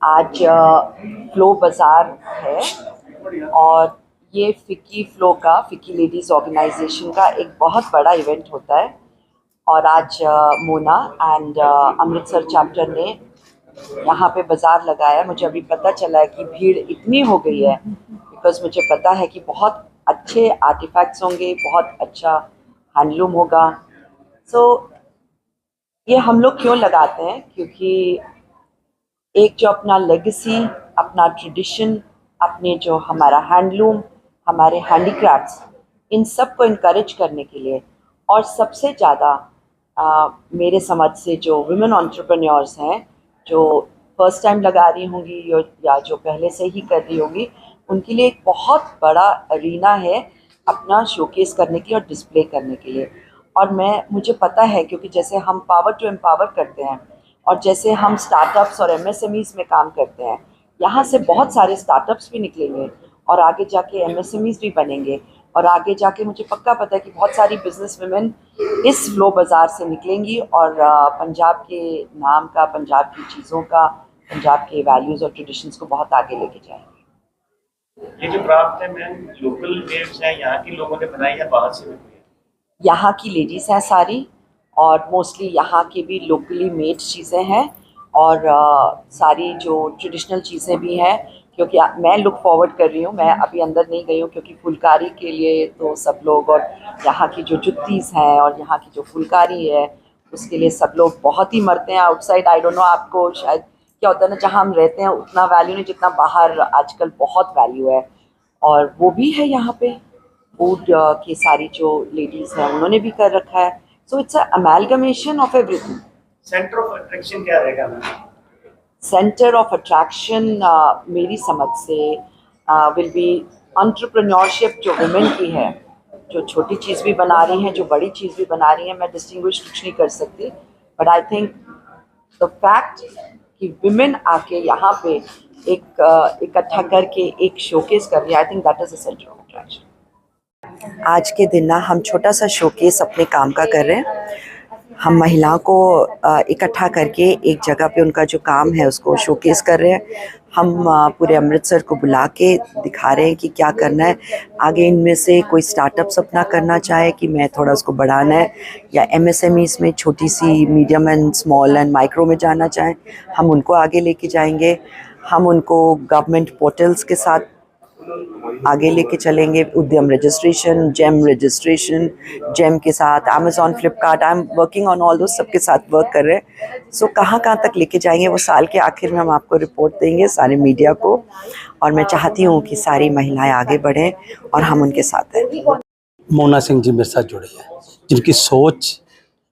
आज फ्लो बाज़ार है और ये फ़िक्की लेडीज़ ऑर्गेनाइजेशन का एक बहुत बड़ा इवेंट होता है। और आज मोना एंड अमृतसर चैप्टर ने यहाँ पे बाज़ार लगाया। मुझे अभी पता चला है कि भीड़ इतनी हो गई है बिकॉज़ मुझे पता है कि बहुत अच्छे आर्टिफैक्ट्स होंगे, बहुत अच्छा हैंडलूम होगा। ये हम लोग क्यों लगाते हैं? क्योंकि एक जो अपना लेगेसी, अपना ट्रेडिशन, अपने जो हमारा हैंडलूम, हमारे हैंडीक्राफ्ट्स, इन सब को इनकरेज करने के लिए, और सबसे ज़्यादा मेरे समझ से जो वुमेन एंटरप्रेन्योर्स हैं, जो फर्स्ट टाइम लगा रही होंगी या जो पहले से ही कर रही होंगी, उनके लिए एक बहुत बड़ा अरीना है अपना शोकेस करने की और डिस्प्ले करने के लिए। और मुझे पता है, क्योंकि जैसे हम पावर टू एम्पावर करते हैं और जैसे हम स्टार्टअप्स और एमएसएमईज में काम करते हैं, यहाँ से बहुत सारे स्टार्टअप्स भी निकलेंगे और आगे जाके एमएसएमईज भी बनेंगे, और आगे जाके मुझे पक्का पता है कि बहुत सारी बिजनेस वुमेन इस फ्लो बाज़ार से निकलेंगी और पंजाब के नाम का, पंजाब की चीज़ों का, पंजाब के वैल्यूज़ और ट्रेडिशंस को बहुत आगे लेके जाएंगे। ये जो क्राफ्ट है मैम, लोकल वेव्स हैं, यहाँ के लोगों ने बनाई है, बाहर से भी? यहाँ की लेडीज़ हैं सारी, और मोस्टली यहाँ की भी लोकली मेड चीज़ें हैं, और सारी जो ट्रेडिशनल चीज़ें भी हैं। क्योंकि मैं लुक फॉरवर्ड कर रही हूँ, मैं अभी अंदर नहीं गई हूँ क्योंकि फुलकारी के लिए तो सब लोग, और यहाँ की जो जुत्तीस हैं और यहाँ की जो फुलकारी है, उसके लिए सब लोग बहुत ही मरते हैं आउटसाइड। आई डोंट नो, आपको शायद क्या होता है ना, जहाँ हम रहते हैं उतना वैल्यू नहीं जितना बाहर आजकल बहुत वैल्यू है, और वो भी है यहाँ पे। फूड की सारी जो लेडीज़ हैं उन्होंने भी कर रखा है। So it's a amalgamation of everything. Centre of attraction क्या रहेगा? सेंटर ऑफ अट्रैक्शन मेरी समझ से विल बी एंटरप्रेन्योरशिप जो वुमेन की है, जो छोटी चीज़ भी बना रही हैं, जो बड़ी चीज़ भी बना रही हैं। मैं डिस्टिंग्विश कुछ नहीं कर सकती, but I think the fact कि वुमेन आके यहाँ पे एक इकट्ठा करके एक शोकेस कर रही है, I think that is the centre of attraction. आज के दिन ना हम छोटा सा शोकेस अपने काम का कर रहे हैं। हम महिलाओं को इकट्ठा करके एक जगह पे उनका जो काम है उसको शोकेस कर रहे हैं। हम पूरे अमृतसर को बुला के दिखा रहे हैं कि क्या करना है आगे। इनमें से कोई स्टार्टअप्स अपना करना चाहे कि मैं थोड़ा उसको बढ़ाना है, या एमएसएमईज में छोटी सी medium and small and micro में जाना चाहें, हम उनको आगे लेके जाएंगे। हम उनको गवर्नमेंट पोर्टल्स के साथ आगे लेके चलेंगे। उद्यम रजिस्ट्रेशन, जेम के साथ, Amazon, Flipkart, I am working on all दोस्त, सबके साथ वर्क कर रहे हैं। सो कहाँ तक लेके जाएंगे वो साल के आखिर में हम आपको रिपोर्ट देंगे, सारे मीडिया को। और मैं चाहती हूँ कि सारी महिलाएं आगे बढ़ें और हम उनके साथ हैं। मोना सिंह जी मेरे साथ जुड़े हैं, जिनकी सोच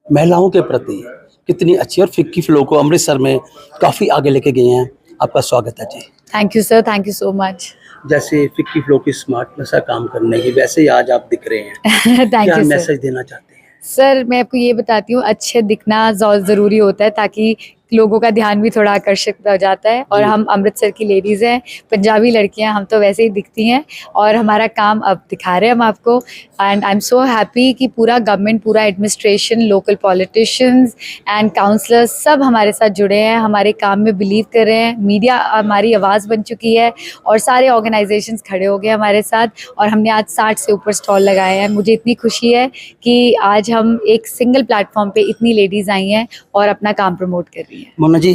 महिलाओं के प्रति कितनी अच्छी है, और फिक्की फ्लो को अमृतसर में काफ़ी आगे लेके गए हैं। आपका स्वागत है जी। Thank you sir, thank you so much. जैसे फिक्की फ्लो की स्मार्टनेस का काम करने की, वैसे ही आज आप दिख रहे हैं। क्या मैसेज देना चाहते हैं? सर मैं आपको ये बताती हूँ, अच्छे दिखना ज़रूरी होता है ताकि लोगों का ध्यान भी थोड़ा आकर्षित हो जाता है। और हम अमृतसर की लेडीज़ हैं, पंजाबी लड़कियां, हम तो वैसे ही दिखती हैं, और हमारा काम अब दिखा रहे हैं हम आपको। And I am so happy कि पूरा गवर्नमेंट, पूरा administration, local politicians and councillors सब हमारे साथ जुड़े हैं, हमारे काम में बिलीव कर रहे हैं। मीडिया हमारी आवाज़ बन चुकी है और सारे ऑर्गेनाइजेशंस खड़े हो गए हमारे साथ, और हमने आज 60 से ऊपर स्टॉल लगाए हैं। मुझे इतनी खुशी है कि आज हम एक सिंगल प्लेटफॉर्म पे इतनी लेडीज़ आई हैं और अपना काम प्रमोट कर रही हैं। मोना जी,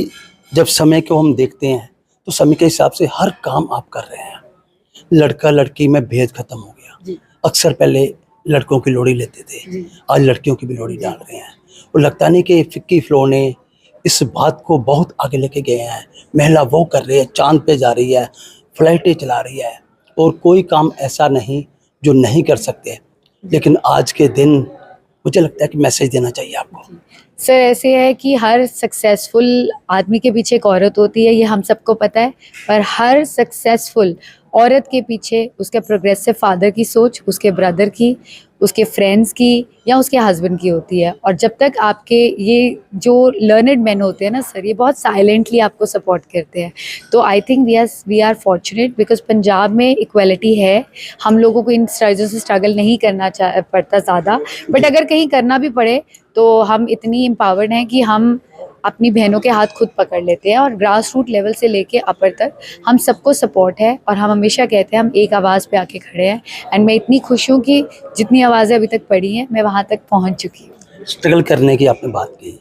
जब समय को हम देखते हैं तो समय के हिसाब से हर काम आप कर रहे हैं। लड़का लड़की में भेद खत्म हो गया। अक्सर पहले लड़कों की लोड़ी लेते थे, आज लड़कियों की भी लोड़ी डाल रहे हैं। और लगता नहीं कि फिक्की फ्लो ने इस बात को बहुत आगे लेके गए हैं। महिला वो कर रही है, चांद पे जा रही है, फ्लाइटें चला रही है, और कोई काम ऐसा नहीं जो नहीं कर सकते। लेकिन आज के दिन मुझे लगता है कि मैसेज देना चाहिए आपको। सर ऐसे है कि हर सक्सेसफुल आदमी के पीछे एक औरत होती है, ये हम सबको पता है, पर हर सक्सेसफुल औरत के पीछे उसके प्रोग्रेसिव फादर की सोच, उसके ब्रदर की, उसके फ्रेंड्स की, या उसके हस्बैंड की होती है। और जब तक आपके ये जो लर्नड मैन होते हैं ना सर, ये बहुत साइलेंटली आपको सपोर्ट करते हैं। तो I think we are fortunate because Punjab में इक्वलिटी है। हम लोगों को इन चीज़ों से स्ट्रगल नहीं करना पड़ता ज़्यादा, बट अगर कहीं करना भी पड़े तो हम इतनी एम्पावर्ड हैं कि हम अपनी बहनों के हाथ खुद पकड़ लेते हैं, और ग्रास रूट लेवल से लेके अपर तक हम सबको सपोर्ट है, और हम हमेशा कहते हैं हम एक आवाज़ पे आके खड़े हैं। एंड मैं इतनी खुश हूँ कि जितनी आवाज़ें अभी तक पड़ी हैं मैं वहाँ तक पहुँच चुकी हूँ। स्ट्रगल करने की आपने बात की,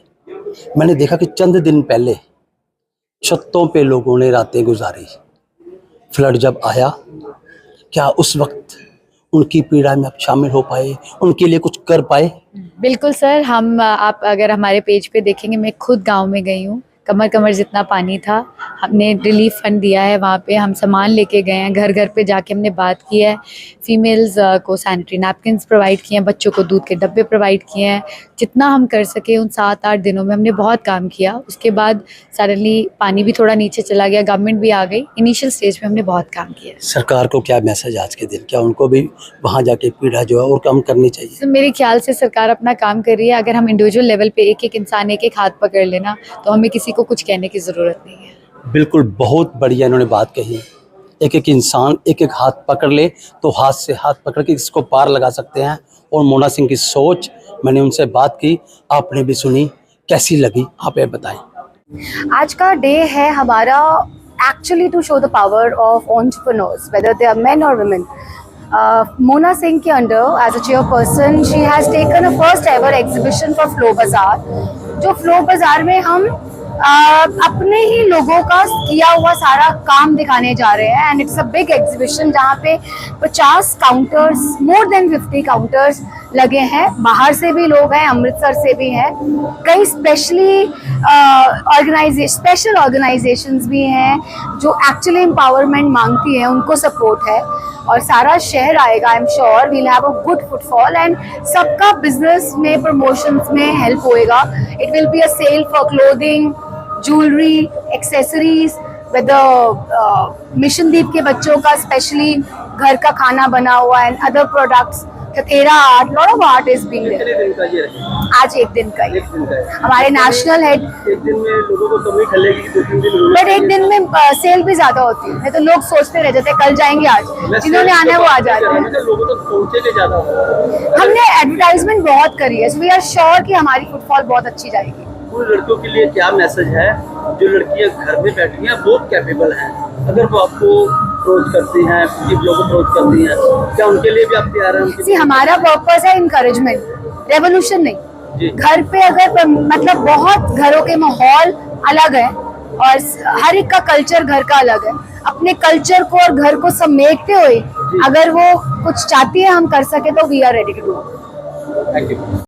मैंने देखा कि चंद दिन पहले छतों पे लोगों ने रातें गुजारी। फ्लड जब आया, क्या उस वक्त उनकी पीड़ा में आप शामिल हो पाए, उनके लिए कुछ कर पाए? बिल्कुल सर, हम आप अगर हमारे पेज पे देखेंगे, मैं खुद गांव में गई हूँ, कमर कमर जितना पानी था, हमने रिलीफ फंड दिया है वहाँ पे, हम सामान लेके गए हैं, घर घर पे जाके हमने बात की है, फीमेल्स को सैनिटरी नैपकिन्स प्रोवाइड किए हैं, बच्चों को दूध के डब्बे प्रोवाइड किए हैं। जितना हम कर सके उन 7-8 दिनों में हमने बहुत काम किया। उसके बाद सडनली पानी भी थोड़ा नीचे चला गया, गवर्नमेंट भी आ गई, इनिशियल स्टेज में हमने बहुत काम किया। सरकार को क्या मैसेज आज के दिन, क्या उनको भी वहाँ जाके पीड़ा जो है और कम करनी चाहिए? तो मेरे ख्याल से सरकार अपना काम कर रही है। अगर हम इंडिविजुअल लेवल पे एक एक इंसान एक एक हाथ पकड़ लेना, तो हमें किसी को कुछ कहने की ज़रूरत नहीं है। बिल्कुल, बहुत बढ़िया इन्होंने बात कही। एक एक इंसान एक एक हाथ पकड़ ले तो हाथ से हाथ पकड़ के इसको पार लगा सकते हैं। और मोना सिंह की सोच, मैंने उनसे बात की, आपने भी सुनी, कैसी लगी आप ये बताएं। आज का डे है हमारा actually to show the power of entrepreneurs, whether they are men और वुमेन। मोना सिंह के under as a chairperson she has taken a first ever exhibition for FLO Bazaar, जो फ्लो बाज़ार में हम अपने ही लोगों का किया हुआ सारा काम दिखाने जा रहे हैं। And it's a big exhibition जहाँ पे 50 काउंटर्स, मोर देन 50 काउंटर्स लगे हैं। बाहर से भी लोग हैं, अमृतसर से भी हैं, कई स्पेशल ऑर्गेनाइजेशंस भी हैं जो एक्चुअली एम्पावरमेंट मांगती हैं, उनको सपोर्ट है। और सारा शहर आएगा, I am sure we'll have a good footfall and सबका बिजनेस में, प्रमोशंस में हेल्प होएगा। It will be a sale for clothing, jewellery, accessories, with Mission Deep के बच्चों का स्पेशली घर का खाना बना हुआ एंड अदर प्रोडक्ट्स, तेरा art, lot of art is being there. आज एक दिन का ही हमारे नेशनल हेड, एक दिन में लोगों को कमी खलेगी, 2-3 दिन, बट एक दिन में सेल भी ज्यादा होती है। नहीं तो लोग सोचते रह जाते हैं कल जाएंगे, आज जिन्होंने आना है वो आ जाते हैं। लोगों तक पहुंचेंगे ज्यादा। हमने एडवर्टाइजमेंट बहुत करी है, सो वी आर श्योर कि हमारी फुटफॉल बहुत अच्छी जाएगी। पूरी लड़कियों के लिए क्या मैसेज है? जो लड़कियां घर में बैठी हैं बहुत कैपेबल हैं, अगर वो आपको अप्रोच करती हैं, लोगों को अप्रोच करती हैं, क्या उनके लिए भी आप तैयार हैं? सी हमारा पर्पस है इंकरेजमेंट, रेवोल्यूशन नहीं। घर पे अगर मतलब बहुत घरों के माहौल अलग है और हर एक का कल्चर घर का अलग है, अपने कल्चर को और घर को समेटते हुए अगर वो कुछ चाहती है हम कर सके तो we are ready to do. Thank you.